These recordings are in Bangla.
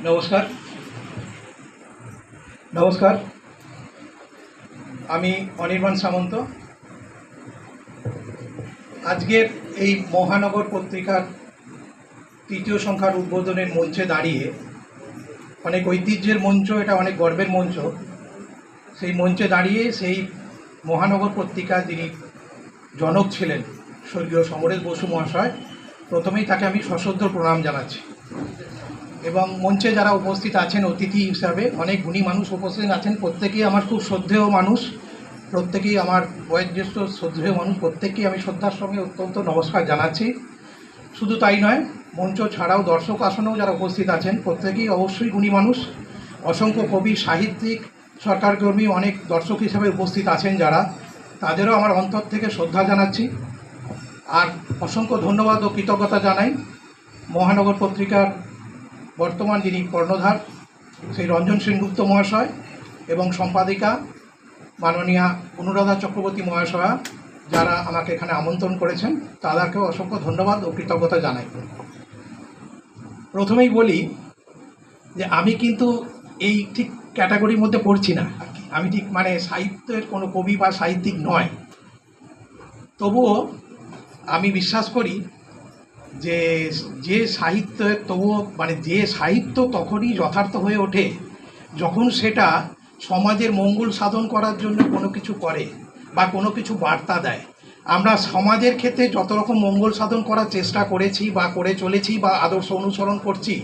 নমস্কার নমস্কার আমি অনির্বাণ সামন্ত। আজকের এই মহানগর পত্রিকার তৃতীয় সংখ্যার উদ্বোধনের মঞ্চে দাঁড়িয়ে অনেক ঐতিহ্যের মঞ্চ, এটা অনেক গর্বের মঞ্চ। সেই মঞ্চে দাঁড়িয়ে সেই মহানগর পত্রিকার যিনি জনক ছিলেন স্বর্গীয় সমরেশ বসু মহাশয়, প্রথমেই তাকে আমি সশ্রদ্ধ প্রণাম জানাচ্ছি। এবং মঞ্চে যারা উপস্থিত আছেন অতিথি হিসাবে অনেক গুণী মানুষ উপস্থিত আছেন, প্রত্যেকেই আমার খুব শ্রদ্ধেয় মানুষ, প্রত্যেকেই আমার বয়োজ্যেষ্ঠ শ্রদ্ধেয় মানুষ, প্রত্যেককেই আমি শ্রদ্ধার সঙ্গে অত্যন্ত নমস্কার জানাচ্ছি। শুধু তাই নয়, মঞ্চ ছাড়াও দর্শক আসনেও যারা উপস্থিত আছেন প্রত্যেকেই অবশ্যই গুণী মানুষ। অসংখ্য কবি, সাহিত্যিক, সরকারকর্মী অনেক দর্শক হিসাবে উপস্থিত আছেন যারা, তাদেরও আমার অন্তর থেকে শ্রদ্ধা জানাচ্ছি। আর অসংখ্য ধন্যবাদ ও কৃতজ্ঞতা জানাই মহানগর পত্রিকার বর্তমান যিনি কর্ণধার সেই রঞ্জন সেনগুপ্ত মহাশয় এবং সম্পাদিকা মাননীয়া অনুরাধা চক্রবর্তী মহাশয়া, যারা আমাকে এখানে আমন্ত্রণ করেছেন, তাদেরকেও অসংখ্য ধন্যবাদ ও কৃতজ্ঞতা জানাই। প্রথমেই বলি যে আমি কিন্তু এই ঠিক ক্যাটাগরির মধ্যে পড়ছি না। আমি ঠিক সাহিত্যের কোনো কবি বা সাহিত্যিক নয়। তবুও আমি বিশ্বাস করি যে সাহিত্য তবুও যে সাহিত্য তখনই যথার্থ হয়ে ওঠে যখন সেটা সমাজের মঙ্গল সাধন করার জন্য কোনো কিছু করে বা কোনো কিছু বার্তা দেয়। আমরা সমাজের ক্ষেত্রে যত রকম মঙ্গল সাধন করার চেষ্টা করেছি বা করে চলেছি বা আদর্শ অনুসরণ করছি,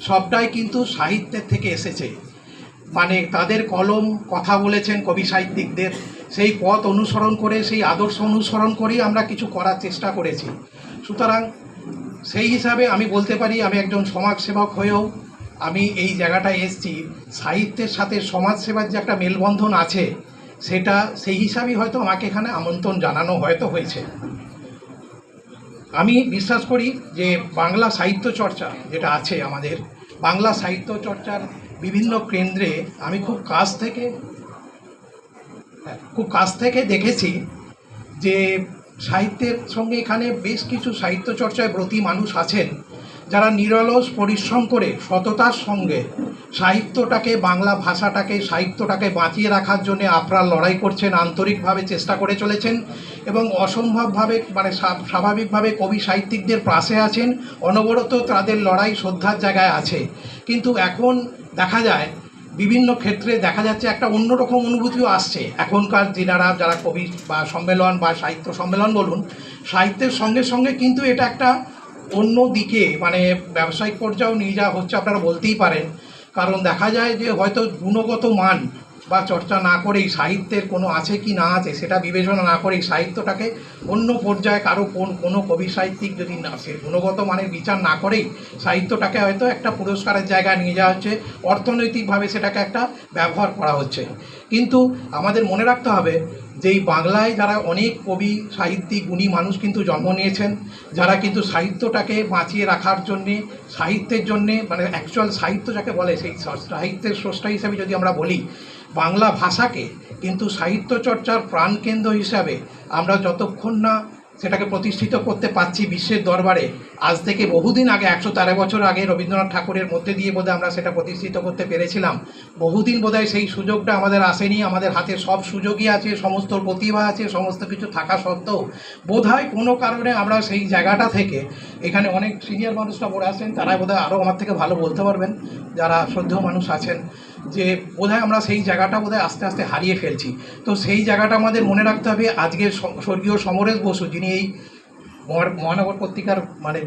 সবটাই কিন্তু সাহিত্যের থেকে এসেছে। তাদের কলম কথা বলেছেন কবি সাহিত্যিকদের, সেই পথ অনুসরণ করে, সেই আদর্শ অনুসরণ করেই আমরা কিছু করার চেষ্টা করেছি। সুতরাং সেই হিসাবে আমি বলতে পারি, আমি একজন সমাজসেবক হয়েও আমি এই জায়গাটায় এসেছি। সাহিত্যের সাথে সমাজসেবার যে একটা মেলবন্ধন আছে, সেটা সেই হিসাবেই হয়তো আমাকে এখানে আমন্ত্রণ জানানো হয়তো হয়েছে। আমি বিশ্বাস করি যে বাংলা সাহিত্য চর্চা যেটা আছে আমাদের, বাংলা সাহিত্য চর্চার বিভিন্ন কেন্দ্রে আমি খুব কাছ থেকে দেখেছি যে সাহিত্যের সঙ্গে এখানে বেশ কিছু সাহিত্য চর্চায় ব্রতী মানুষ আছেন, যারা নিরলস পরিশ্রম করে সততার সঙ্গে সাহিত্যটাকে, বাংলা ভাষাটাকে, সাহিত্যটাকে বাঁচিয়ে রাখার জন্য আপ্রাণ লড়াই করছেন, আন্তরিকভাবে চেষ্টা করে চলেছেন এবং অসম্ভবভাবে স্বাভাবিকভাবে কবি সাহিত্যিকদের পাশে আছেন। অনবরত তাদের লড়াই শ্রদ্ধার জায়গায় আছে। কিন্তু এখন দেখা যায় বিভিন্ন ক্ষেত্রে দেখা যাচ্ছে একটা অন্যরকম অনুভূতিও আসছে। এখনকার যারা কবি বা সম্মেলন বা সাহিত্য সম্মেলন বলুন, সাহিত্যের সঙ্গে সঙ্গে কিন্তু এটা একটা অন্য দিকে ব্যবসায়িক পর্যায়েও নিয়ে যাওয়া হচ্ছে, আপনারা বলতেই পারেন। কারণ দেখা যায় যে হয়তো গুণগত মান বা চর্চা না করেই, সাহিত্যের কোনো আছে কি না আছে সেটা বিবেচনা না করেই সাহিত্যটাকে অন্য পর্যায়ে কোনো কবি সাহিত্যিক যদি না সে গুণগত মানের বিচার না করেই সাহিত্যটাকে হয়তো একটা পুরস্কারের জায়গায় নিয়ে যাওয়া হচ্ছে, অর্থনৈতিকভাবে সেটাকে একটা ব্যবহার করা হচ্ছে। কিন্তু আমাদের মনে রাখতে হবে যে এই বাংলায় যারা অনেক কবি, সাহিত্যিক, গুণী মানুষ কিন্তু জন্ম নিয়েছেন, যারা কিন্তু সাহিত্যটাকে বাঁচিয়ে রাখার জন্যে, সাহিত্যের জন্যে অ্যাকচুয়াল সাহিত্য যাকে বলে, সেই সাহিত্যের স্রষ্টা হিসাবে যদি আমরা বলি, বাংলা ভাষাকে কিন্তু সাহিত্য চর্চার প্রাণকেন্দ্র হিসাবে আমরা যতক্ষণ না সেটাকে প্রতিষ্ঠিত করতে পারছি বিশ্বের দরবারে, আজ থেকে বহুদিন আগে 113 বছর আগে রবীন্দ্রনাথ ঠাকুরের মধ্যে দিয়ে বোধহয় আমরা সেটা প্রতিষ্ঠিত করতে পেরেছিলাম। বহুদিন বোধহয় সেই সুযোগটা আমাদের আসেনি। আমাদের হাতে সব সুযোগই আছে, সমস্ত প্রতিভা আছে, সমস্ত কিছু থাকা সত্ত্বেও বোধহয় কোনো কারণে আমরা সেই জায়গাটা থেকে, এখানে অনেক সিনিয়র মানুষরা পড়ে আসেন, তারা বোধহয় আরও আমার থেকে ভালো বলতে পারবেন, যারা শ্রদ্ধেয় মানুষ আছেন, যে বোধহয় আমরা সেই জায়গাটা বোধহয় আস্তে আস্তে হারিয়ে ফেলছি। তো সেই জায়গাটা আমাদের মনে রাখতে হবে। আজকে স্বর্গীয় সমরেশ বসু, যিনি এই মহানগর পত্রিকার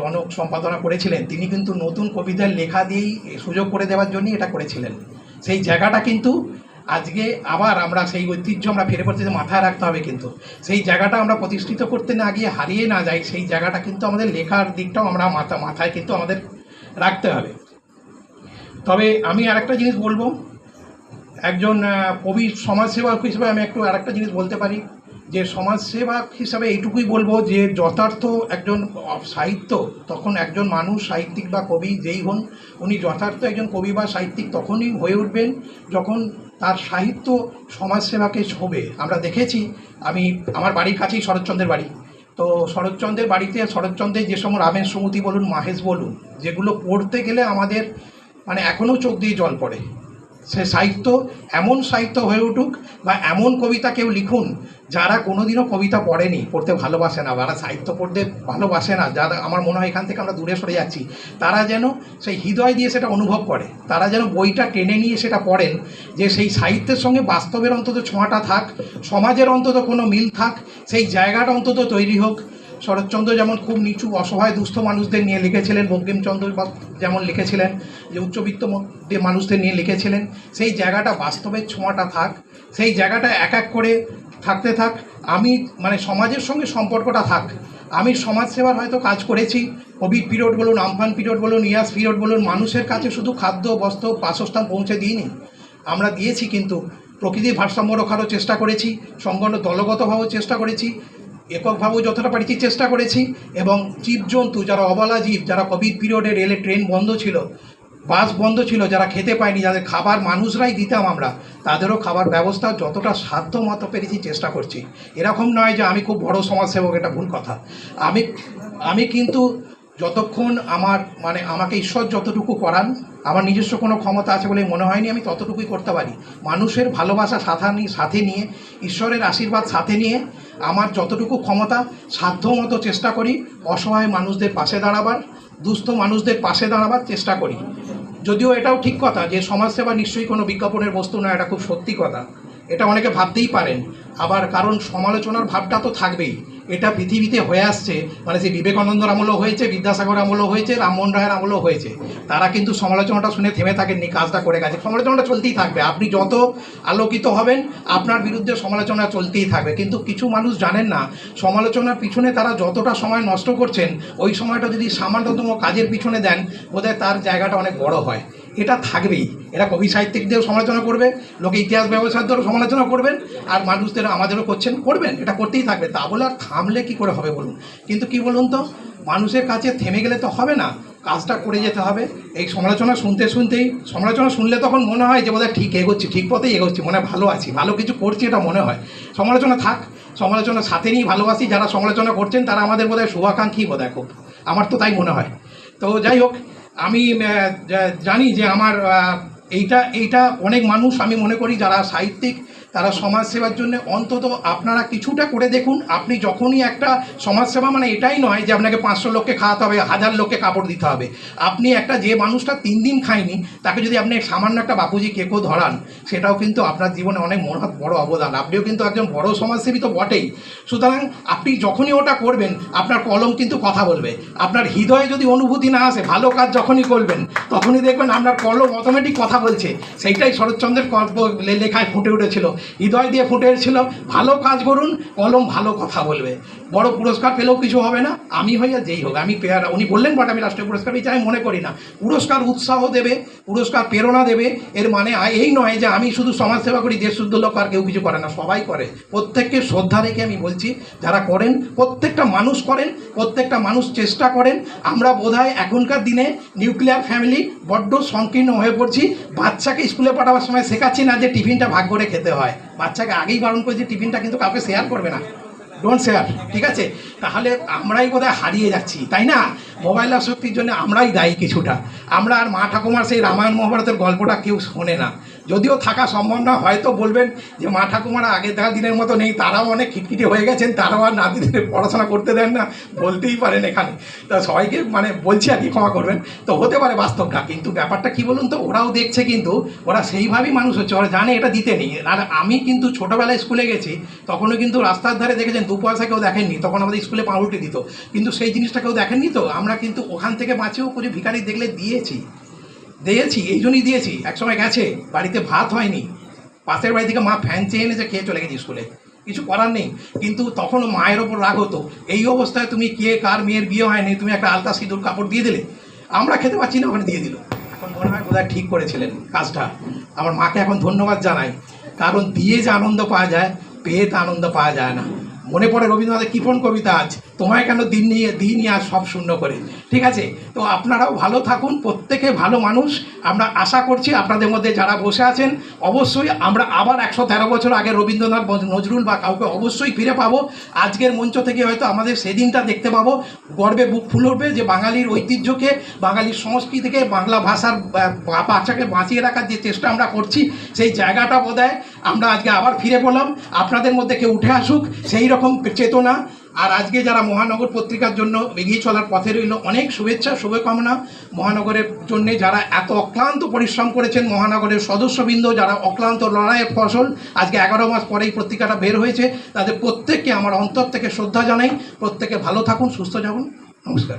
জনক সম্পাদনা করেছিলেন, তিনি কিন্তু নতুন কবিদের লেখা দিয়েই সুযোগ করে দেওয়ার জন্যই এটা করেছিলেন। সেই জায়গাটা কিন্তু আজকে আবার আমরা সেই ঐতিহ্য আমরা ফিরে পড়তে মাথায় রাখতে হবে। কিন্তু সেই জায়গাটা আমরা প্রতিষ্ঠিত করতে না গিয়ে হারিয়ে না যাই, সেই জায়গাটা কিন্তু আমাদের লেখার দিকটাও আমরা মাথায় কিন্তু আমাদের রাখতে হবে। তবে আমি আরেকটা জিনিস বলবো, একজন কবি সমাজসেবক হিসেবে আমি আরেকটা জিনিস বলতে পারি, যে সমাজসেবক হিসাবে এইটুকুই বলবো যে যথার্থ একজন সাহিত্য, তখন একজন মানুষ, সাহিত্যিক বা কবি যেই হন, উনি যথার্থ একজন কবি বা সাহিত্যিক তখনই হয়ে উঠবেন যখন তার সাহিত্য সমাজসেবাকে ছোঁবে। আমরা দেখেছি, আমার বাড়ির কাছেই শরৎচন্দ্রের বাড়ি, তো শরৎচন্দ্রের বাড়িতে শরৎচন্দ্রের যে সময় রামের সুমতি বলুন, মাহেশ বলুন, যেগুলো পড়তে গেলে আমাদের মানে এখনও চোখ দিয়ে জল পড়ে। সে সাহিত্য এমন সাহিত্য হয়ে উঠুক, বা এমন কবিতা কেউ লিখুন যারা কোনোদিনও কবিতা পড়েনি, পড়তে ভালোবাসে না, যারা সাহিত্য পড়তে ভালোবাসে না, যারা আমার মনে হয় এখান থেকে আমরা দূরে সরে যাচ্ছি, তারা যেন সেই হৃদয় দিয়ে সেটা অনুভব করে, তারা যেন বইটা টেনে নিয়ে সেটা পড়েন, যে সেই সাহিত্যের সঙ্গে বাস্তবের অন্তত ছোঁয়াটা থাক, সমাজের অন্তত কোনো মিল থাক, সেই জায়গাটা অন্তত তৈরি হোক। শরৎচন্দ্র যেমন খুব নিচু অসহায় দুস্থ মানুষদের নিয়ে লিখেছিলেন, বঙ্কিমচন্দ্র যেমন লিখেছিলেন যে উচ্চবিত্ত মানুষদের নিয়ে লিখেছিলেন, সেই জায়গাটা বাস্তবের ছোঁয়াটা থাক, সেই জায়গাটা এক এক করে থাকতে থাক। আমি মানে সমাজের সঙ্গে সম্পর্কটা থাক। আমি সমাজসেবার হয়তো কাজ করেছি, কোভিড পিরিয়ড বলুন, আমফান পিরিয়ড বলুন, ইয়াস পিরিয়ড বলুন, মানুষের কাছে শুধু খাদ্য, বস্ত্র, বাসস্থান পৌঁছে দিইনি, আমরা দিয়েছি, কিন্তু প্রকৃতির ভারসাম্য রক্ষারও চেষ্টা করেছি, সংগঠন দলগতভাবেও চেষ্টা করেছি, এককভাবেও যতটা পারছি চেষ্টা করেছি, এবং জীবজন্তু যারা অবলা জীব, যারা কোভিড পিরিয়ডে রেলে ট্রেন বন্ধ ছিল, বাস বন্ধ ছিল, যারা খেতে পায়নি, যাদের খাবার মানুষরাই দিতাম আমরা, তাদেরও খাবার ব্যবস্থা যতটা সাধ্য মতো পেরেছি চেষ্টা করছি। এরকম নয় যে আমি খুব বড় সমাজসেবক, এটা ভুল কথা। আমি কিন্তু যতক্ষণ আমার মানে আমাকে ঈশ্বর যতটুকু করান, আমার নিজস্ব কোনো ক্ষমতা আছে বলে মনে হয়নি, আমি ততটুকুই করতে পারি। মানুষের ভালোবাসা সাথে নিয়ে, ঈশ্বরের আশীর্বাদ সাথে নিয়ে আমার যতটুকু ক্ষমতা সাধ্য মতো চেষ্টা করি অসহায় মানুষদের পাশে দাঁড়াবার, দুস্থ মানুষদের পাশে দাঁড়াবার চেষ্টা করি। যদিও এটাও ঠিক কথা যে সমাজসেবা নিশ্চয়ই কোনো বিজ্ঞাপনের বস্তু নয়, এটা খুব সত্যি কথা, এটা অনেকে ভাবতেই পারেন। আবার কারণ সমালোচনার ভাবটা তো থাকবেই, এটা পৃথিবীতে হয়ে আসছে, মানে সেই বিবেকানন্দর আমলও হয়েছে, বিদ্যাসাগর আমলও হয়েছে, রামমোহন রায়ের আমলও হয়েছে। তারা কিন্তু সমালোচনাটা শুনে থেমে থাকেননি, কাজটা করে গেছে। সমালোচনাটা চলতেই থাকবে, আপনি যত আলোকিত হবেন আপনার বিরুদ্ধে সমালোচনা চলতেই থাকবে। কিন্তু কিছু মানুষ জানেন না, সমালোচনার পিছনে তারা যতটা সময় নষ্ট করছেন, ওই সময়টা যদি সামান্যতম কাজের পিছনে দেন, বোধহয় তার জায়গাটা অনেক বড় হয়। এটা থাকবেই, এরা কবি সাহিত্যিকদেরও সমালোচনা করবে, লোকে ইতিহাস ব্যবসায়ীদেরও সমালোচনা করবেন, আর মানুষদের আমাদেরও করবেন, এটা করতেই থাকবে। তা বলে আর থামলে কী করে হবে বলুন? কিন্তু কি বলুন তো, মানুষের কাছে থেমে গেলে তো হবে না, কাজটা করে যেতে হবে। এই সমালোচনা শুনতেই সমালোচনা শুনলে তখন মনে হয় যে বোধহয় ঠিক এগোচ্ছি, ঠিক পথেই এগোচ্ছি, মনে হয় ভালো আছি, ভালো কিছু করছি, এটা মনে হয়। সমালোচনা থাক, সমালোচনা সাথে নিয়েই ভালোবাসি, যারা সমালোচনা করছেন তারা আমাদের বোধহয় শুভাকাঙ্ক্ষী, বোধহয় খুব, আমার তো তাই মনে হয়। তো যাই হোক, আমি জানি যে আমার এইটা অনেক মানুষ আমি মনে করি যারা সাহিত্যিক, তারা সমাজসেবার জন্য অন্তত আপনারা কিছুটা করে দেখুন। আপনি যখনই একটা সমাজসেবা, মানে এটাই নয় যে আপনাকে 500 লোককে খাওয়াতে হবে, 1000 লোককে কাপড় দিতে হবে। আপনি একটা, যে মানুষটা 3 দিন খায়নি, তাকে যদি আপনি সামান্য একটা বাপুজি কেকও ধরান, সেটাও কিন্তু আপনার জীবনে অনেক বড় অবদান। আপনিও কিন্তু একজন বড় সমাজসেবী তো বটেই। সুতরাং আপনি যখনই ওটা করবেন, আপনার কলম কিন্তু কথা বলবে। আপনার হৃদয়ে যদি অনুভূতি না আসে, ভালো কাজ যখনই করবেন, তখনই দেখবেন আপনার কলম অটোমেটিক কথা বলছে। সেইটাই শরৎচন্দ্রের লেখায় ফুটে উঠেছিল, হৃদয় দিয়ে ফুটে এসেছিল, ভালো কাজ করুন, কলম ভালো কথা বলবে। বড় পুরস্কার পেলেও কিছু হবে না, আমি হইয়া যেই হোক, আমি উনি বললেন বট আমি রাষ্ট্রীয় পুরস্কার পেয়েছি, আমি মনে করি না। পুরস্কার উৎসাহ দেবে, পুরস্কার প্রেরণা দেবে, এর মানে এই নয় যে আমি শুধু সমাজসেবা করি, দেশ শুদ্ধ লোক আর কেউ কিছু করে না, সবাই করে। প্রত্যেককে শ্রদ্ধা রেখে আমি বলছি, যারা করেন, প্রত্যেকটা মানুষ করেন, প্রত্যেকটা মানুষ চেষ্টা করেন। আমরা বোধহয় এখনকার দিনে নিউক্লিয়ার ফ্যামিলি বড্ড সংকীর্ণ হয়ে পড়ছি। বাচ্চাকে স্কুলে পাঠাবার সময় শেখাচ্ছি না যে টিফিনটা ভাগ করে খেতে হয়, বাচ্চাকে আগেই বারণ করেছি টিফিনটা কিন্তু কাউকে শেয়ার করবে না, ডোন্ট শেয়ার, ঠিক আছে? তাহলে আমরাই বোধহয় হারিয়ে যাচ্ছি, তাই না? মোবাইল আসক্তির জন্য আমরাই দায়ী কিছুটা। আমরা আর মা ঠাকুমার সেই রামায়ণ মহাভারতের গল্পটা কেউ শোনে না, যদিও থাকা সম্ভব না। হয়তো বলবেন যে মা ঠাকুমারা আগের দিনের মতো নেই, তারাও অনেক খিটখিটে হয়ে গেছেন, তারাও আর নাতিদের পড়াশোনা করতে দেন না, বলতেই পারেন এখানে। তা সবাইকে মানে বলছি আর কি, ক্ষমা করবেন। তো হতে পারে বাস্তবটা, কিন্তু ব্যাপারটা কি বলুন তো, ওরাও দেখছে, কিন্তু ওরা সেইভাবেই মানুষ হচ্ছে, ওরা জানে এটা দিতে নেই। আর আমি কিন্তু ছোটোবেলায় স্কুলে গেছি, তখনও কিন্তু রাস্তার ধারে দেখেছেন 2 পয়সা কেউ দেখেননি, তখন আমাদের স্কুলে পাউরুটি দিত, কিন্তু সেই জিনিসটা কেউ দেখেননি। তো আমরা কিন্তু ওখান থেকে বাঁচিয়েও করে ভিখারি দেখলে দিয়েছি, এই জন্যই দিয়েছি। একসময় গেছে, বাড়িতে ভাত হয়নি, পাশের বাড়ি থেকে মা ফ্যান চেয়ে এনেছে, খেয়ে চলে গেছি স্কুলে, কিছু করার নেই। কিন্তু তখন মায়ের ওপর রাগ হতো, এই অবস্থায় তুমি কে কার মেয়ের বিয়ে হয়নি, তুমি একটা আলতা সিঁদুর কাপড় দিয়ে দিলে, আমরা খেতে পাচ্ছি না, ওখানে দিয়ে দিল। এখন মনে হয় বোধহয় ঠিক করেছিলেন কাজটা। আমার মাকে এখন ধন্যবাদ জানাই, কারণ দিয়ে যে আনন্দ পাওয়া যায়, পেয়ে তা আনন্দ পাওয়া যায় না। মনে পড়ে রবীন্দ্রনাথের কৃপণ কবিতা, আজ তোমায় কেন দিনই আর সব শূন্য করে। ঠিক আছে, তো আপনারাও ভালো থাকুন, প্রত্যেকে ভালো মানুষ। আমরা আশা করছি আপনাদের মধ্যে যারা বসে আছেন অবশ্যই আমরা আবার 113 বছর আগে রবীন্দ্রনাথ নজরুল বা কাউকে অবশ্যই ফিরে পাবো। আজকের মঞ্চ থেকে হয়তো আমাদের সেদিনটা দেখতে পাবো, গর্বে বুক ফুল উঠবে যে বাঙালির ঐতিহ্যকে, বাঙালির সংস্কৃতিকে, বাংলা ভাষার বাচ্চাকে বাঁচিয়ে রাখার যে চেষ্টা আমরা করছি, সেই জায়গাটা বোধহয় আমরা আজকে আবার ফিরে পেলাম। আপনাদের মধ্যে কেউ উঠে আসুক সেই রকম চেতনা। আর আজকে যারা মহানগর পত্রিকার জন্য এগিয়ে চলার পথে রইল, অনেক শুভেচ্ছা শুভকামনা। মহানগরের জন্য যারা এত অক্লান্ত পরিশ্রম করেছেন, মহানগরের সদস্যবৃন্দ যারা অক্লান্ত লড়াইয়ের ফসল, আজকে 11 মাস পরেই পত্রিকাটা বের হয়েছে, তাদের প্রত্যেককে আমার অন্তর থেকে শ্রদ্ধা জানাই। প্রত্যেকে ভালো থাকুন, সুস্থ থাকুন, নমস্কার।